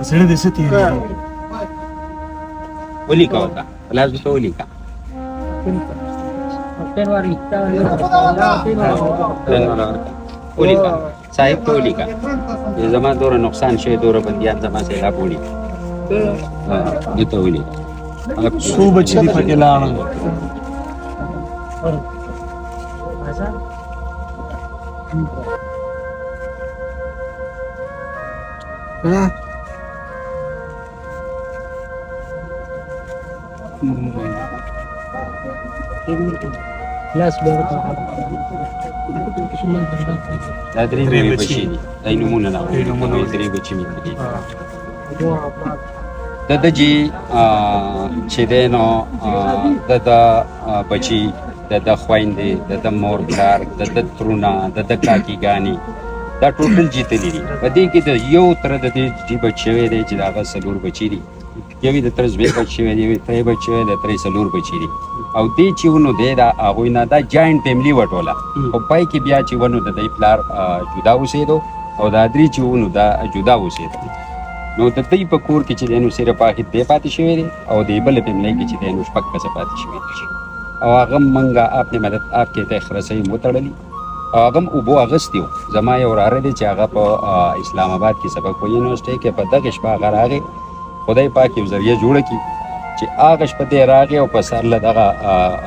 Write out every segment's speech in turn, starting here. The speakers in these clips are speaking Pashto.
زړه دې څه تېرېږي ولیکه ورته په لاس ورته ولیکه ولیکه صاحب ته ولیکه چې زما دوره نقصان شوی دوره بندیان زما سیلاب ولیکه دې ته ولیکه څو بچي دي پکې لاړل دا درې بچي دي دا یې نومونه نه وایم درې بچي مې دي د جی چې دی نو د بچي د خویندې د مور پلار د ترونه د کاکیګانې دا ټوټل جیتلي دي په دې کې د یو تره د دې جی بچ شوی دی چې د هغه څلور بچي دي یو یې د تره زوی بچ شوی دی یو یې ترې بچ شوی د ترې څلور بچي دي او دې چې ونو دی د هغوی نه دا جاینټ فیملي وټوله خو پای کې بیا چې ونو د دی پلار جدا اوسېدو او دا درې چې ونو دا جدا اوسېدو نو د دوی په کور کې چې دی نو صرف واحد دی پاتې شوی دی او د بلې فیملۍ کې چې دی نو شپږ کسه پاتې شوي دي او هغه منګه اپنې مدد آپ کې ته خرسۍ وتړلي او هغه هم اوبو اغوستي وو زما یو وراره دی چې هغه په اسلام آباد کې سبق په یونیورسټۍ کې په دغه شپه هغه راغی خدای پاک یو ذریعه جوړه کړي چې هغه شپه دی راغی او په سر له دغه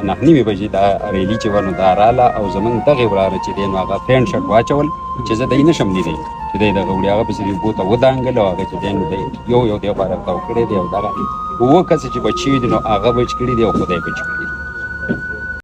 9:30 بجې دا ریلي چې ورنو دا راله او زمونږ دغې وراره چې دی نو هغه پینټ شرټ واچول چې زه دی نشم لیدی چې دی دغه وړي هغه پسې اوبو ته ودانګل او هغه چې دی نو دی یو دی غواره تاو کړی دی او دغه اووه کسه چې بچي دي نو هغه بچ کړي دي او خدای بچ کړي دي